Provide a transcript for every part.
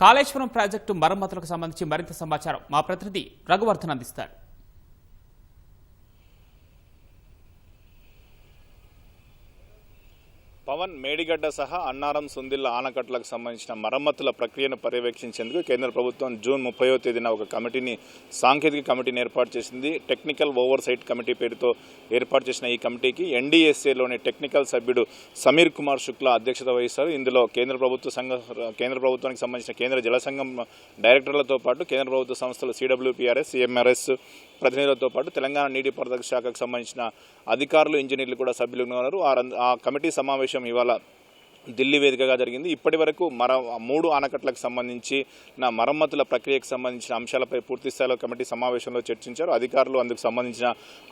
Kaleshwaram project మరమ్మతులకు సంబంధించి మరింత సమాచారం మా ప్రతినిధి రఘువర్ధన్ అందిస్తారు. పవన్ మేడిగడ్డ సహా అన్నారం సుందిళ్ల ఆనకట్టలకు సంబంధించిన మరమ్మతుల ప్రక్రియను పర్యవేక్షించేందుకు కేంద్ర ప్రభుత్వం జూన్ 30వ తేదీన ఒక సాంకేతిక కమిటీని ఏర్పాటు చేసింది. టెక్నికల్ ఓవర్సైట్ కమిటీ పేరుతో ఏర్పాటు చేసిన ఈ కమిటీకి ఎన్డీఎస్ఏలోని టెక్నికల్ సభ్యుడు సమీర్ కుమార్ శుక్లా అధ్యక్షత వహిస్తారు. ఇందులో కేంద్ర ప్రభుత్వానికి సంబంధించిన కేంద్ర జల సంఘం డైరెక్టర్లతో పాటు కేంద్ర ప్రభుత్వ సంస్థలు సిడబ్ల్యూపీఆర్ఎస్, సిఎంఆర్ఎస్ ప్రతినిధులతో పాటు తెలంగాణ నీటిపారుదల శాఖకు సంబంధించిన అధికారులు, ఇంజనీర్లు కూడా సభ్యులుగా ఉన్నారు. ఆ కమిటీ సమావేశం ఇవాళ ఢిల్లీ వేదికగా జరిగింది. ఇప్పటి వరకు 3 ఆనకట్టలకు సంబంధించి మరమ్మతుల ప్రక్రియకు సంబంధించిన అంశాలపై పూర్తి స్థాయిలో కమిటీ సమావేశంలో చర్చించారు. అధికారులు అందుకు సంబంధించిన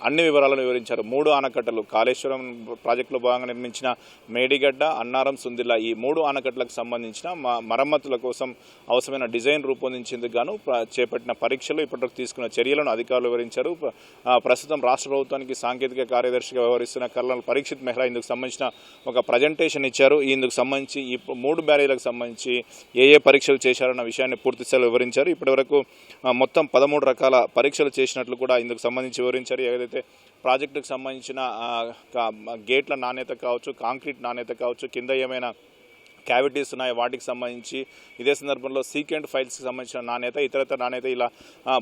అన్ని వివరాలను వివరించారు. 3 ఆనకట్టలు కాళేశ్వరం ప్రాజెక్టులో భాగంగా నిర్మించిన మేడిగడ్డ, అన్నారం, సుందిళ్ల ఈ 3 ఆనకట్టలకు సంబంధించిన మరమ్మతుల కోసం అవసరమైన డిజైన్ రూపొందించేందుకు గాను చేపట్టిన పరీక్షలు, ఇప్పటివరకు తీసుకున్న చర్యలను అధికారులు వివరించారు. ప్రస్తుతం రాష్ట్ర ప్రభుత్వానికి సాంకేతిక కార్యదర్శిగా వ్యవహరిస్తున్న కల్నల్ పరీక్షిత్ మెహ్రా ఇందుకు సంబంధించిన ఒక ప్రజెంటేషన్ ఇచ్చారు. ఇందుకు సంబంధించి ఈ 3 బ్యారేజ్లకు సంబంధించి ఏ పరీక్షలు చేశారన్న విషయాన్ని పూర్తిస్థాయిలో వివరించారు. ఇప్పటివరకు మొత్తం 13 రకాల పరీక్షలు చేసినట్లు కూడా ఇందుకు సంబంధించి వివరించారు. ఏదైతే ప్రాజెక్టుకు సంబంధించిన గేట్ల నాణ్యత కావచ్చు, కాంక్రీట్ నాణ్యత కావచ్చు, కింద ఏమైనా క్యావిటీస్ ఉన్నాయి వాటికి సంబంధించి, ఇదే సందర్భంలో సీకెంట్ ఫైల్స్కి సంబంధించిన నాణ్యత, ఇతరత్ర నాణ్యత, ఇలా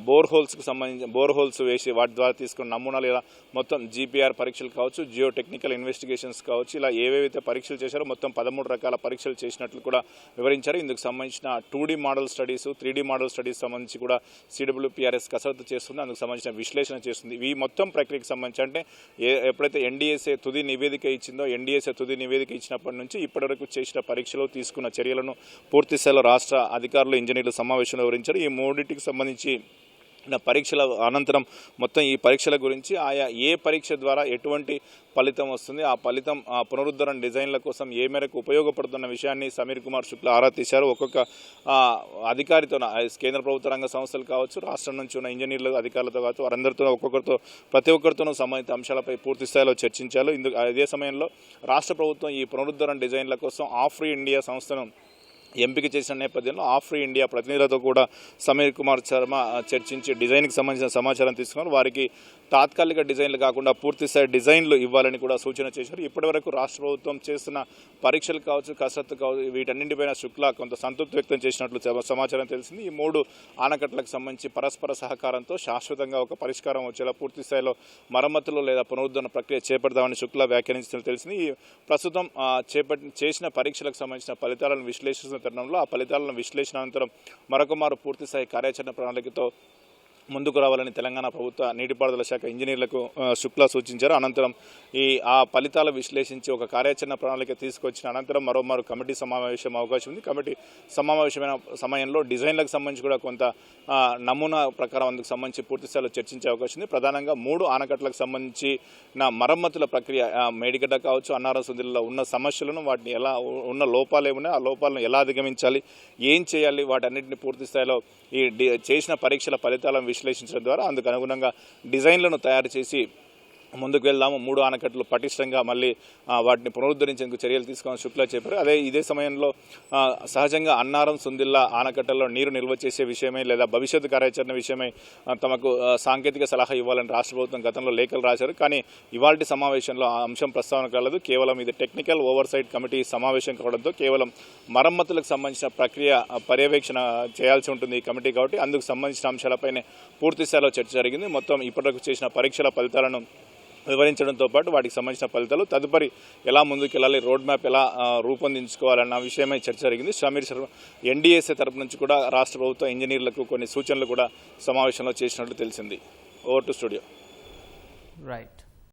బోర్హోల్స్ వేసి వాటి ద్వారా తీసుకున్న నమూనాలు, ఇలా మొత్తం జీపీఆర్ పరీక్షలు కావచ్చు, జియో టెక్నికల్ ఇన్వెస్టిగేషన్స్ కావచ్చు, ఇలా ఏవేవైతే పరీక్షలు చేశారో మొత్తం 13 రకాల పరీక్షలు చేసినట్లు కూడా వివరించారు. ఇందుకు సంబంధించిన 2D model studies, 3D model studies సంబంధించి కూడా సిడబ్ల్యూపీఆర్ఎస్ కసరత్తు చేస్తుంది. అందుకు సంబంధించిన విశ్లేషణ చేస్తుంది. ఈ మొత్తం ప్రక్రియకు సంబంధించి అంటే ఎప్పుడైతే ఎన్డీఎస్ఏ తుది నివేదిక ఇచ్చిందో, ఎన్డీఎస్ఏ తుది నివేదిక ఇచ్చినప్పటి నుంచి ఇప్పటివరకు చేసిన పరీక్ష తీసుకున్న చర్యలను పూర్తి స్థాయిలో రాష్ట్ర అధికారులు, ఇంజనీర్లు సమావేశంలో వివరించారు. ఈ 3టికి సంబంధించి పరీక్షల అనంతరం మొత్తం ఈ పరీక్షల గురించి ఆయా ఏ పరీక్ష ద్వారా ఎటువంటి ఫలితం వస్తుంది, ఆ ఫలితం పునరుద్ధరణ డిజైన్ల కోసం ఏ మేరకు ఉపయోగపడుతున్న విషయాన్ని సమీర్ కుమార్ శుక్లా ఆరా తీశారు. ఒక్కొక్క అధికారితో, కేంద్ర ప్రభుత్వ రంగ సంస్థలు కావచ్చు, రాష్ట్రం నుంచి ఉన్న ఇంజనీర్లు, అధికారులతో కావచ్చు, వారందరితో ప్రతి ఒక్కరితోనూ సంబంధిత అంశాలపై పూర్తి స్థాయిలో చర్చించారు. అదే సమయంలో రాష్ట్ర ప్రభుత్వం ఈ పునరుద్ధరణ డిజైన్ల కోసం ఆఫ్రీ ఇండియా సంస్థను ఎంపిక చేసిన నేపథ్యంలో ఆఫ్రీ ఇండియా ప్రతినిధులతో కూడా సమీర్ కుమార్ శర్మ చర్చించి డిజైన్కి సంబంధించిన సమాచారం తీసుకున్నారు. వారికి తాత్కాలిక డిజైన్లు కాకుండా పూర్తిస్థాయి డిజైన్లు ఇవ్వాలని కూడా సూచన చేశారు. ఇప్పటివరకు రాష్ట్ర ప్రభుత్వం చేస్తున్న పరీక్షలు కావచ్చు, కసరత్తు కావచ్చు, వీటన్నింటిపైన శుక్లా కొంత సంతృప్తి వ్యక్తం చేసినట్లు సమాచారం తెలిసింది. ఈ 3 ఆనకట్టలకు సంబంధించి పరస్పర సహకారంతో శాశ్వతంగా ఒక పరిష్కారం వచ్చేలా పూర్తి స్థాయిలో మరమ్మతులు లేదా పునరుద్ధరణ ప్రక్రియ చేపడదామని శుక్లా వ్యాఖ్యానించినట్లు తెలిసింది. ఈ ప్రస్తుతం చేసిన పరీక్షలకు సంబంధించిన ఫలితాలను విశ్లేషిస్తున్న తరుణంలో ఆ ఫలితాలను విశ్లేషణ అనంతరం మరొకమారు పూర్తిస్థాయి కార్యాచరణ ప్రణాళికతో ముందుకు రావాలని తెలంగాణ ప్రభుత్వ నీటిపారుదల శాఖ ఇంజనీర్లకు శుక్లా సూచించారు. అనంతరం ఆ ఫలితాలు విశ్లేషించి ఒక కార్యాచరణ ప్రణాళిక తీసుకొచ్చిన అనంతరం మరోమారు కమిటీ సమావేశం అవకాశం ఉంది. కమిటీ సమావేశమైన సమయంలో డిజైన్లకు సంబంధించి కూడా కొంత నమూనా ప్రకారం అందుకు సంబంధించి పూర్తిస్థాయిలో చర్చించే అవకాశం ఉంది. ప్రధానంగా 3 ఆనకట్టలకు సంబంధించి మరమ్మతుల ప్రక్రియ, మేడిగడ్డ కావచ్చు, అన్నారం, సుందిళ్లలో ఉన్న సమస్యలను, వాటిని ఎలా ఉన్న లోపాలు ఏమున్నాయి, ఆ లోపాలను ఎలా అధిగమించాలి, ఏం చేయాలి, వాటన్నిటిని పూర్తి స్థాయిలో ఈ చేసిన పరీక్షల ఫలితాలను విశ్లేషించడం ద్వారా అందుకు అనుగుణంగా డిజైన్లను తయారు చేసి ముందుకు వెళ్దాము. 3 ఆనకట్టలు పటిష్టంగా మళ్ళీ వాటిని పునరుద్ధరించేందుకు చర్యలు తీసుకోవాలని శుక్లా చెప్పారు. ఇదే సమయంలో సహజంగా అన్నారం, సుందిళ్ల ఆనకట్టల్లో నీరు నిల్వ చేసే విషయమై లేదా భవిష్యత్తు కార్యాచరణ విషయమై తమకు సాంకేతిక సలహా ఇవ్వాలని రాష్ట్ర ప్రభుత్వం గతంలో లేఖలు రాశారు. కానీ ఇవాల్టి సమావేశంలో ఆ అంశం ప్రస్తావనకు రాలేదు. కేవలం ఇది టెక్నికల్ ఓవర్సైట్ కమిటీ సమావేశం కావడంతో కేవలం మరమ్మతులకు సంబంధించిన ప్రక్రియ పర్యవేక్షణ చేయాల్సి ఉంటుంది ఈ కమిటీ. కాబట్టి అందుకు సంబంధించిన అంశాలపైనే పూర్తి స్థాయిలో చర్చ జరిగింది. మొత్తం ఇప్పటివరకు చేసిన పరీక్షల ఫలితాలను వివరించడంతో పాటు వాటికి సంబంధించిన ఫలితాలు, తదుపరి ఎలా ముందుకు వెళ్ళాలి, రోడ్ మ్యాప్ ఎలా రూపొందించుకోవాలన్న విషయమై చర్చ జరిగింది. సమీర్ శర్మ ఎన్డీఎస్ఏ తరపు నుంచి కూడా రాష్ట్ర ప్రభుత్వ ఇంజనీర్లకు కొన్ని సూచనలు కూడా సమావేశంలో చేసినట్లు తెలిసింది. Over to studio. రైట్.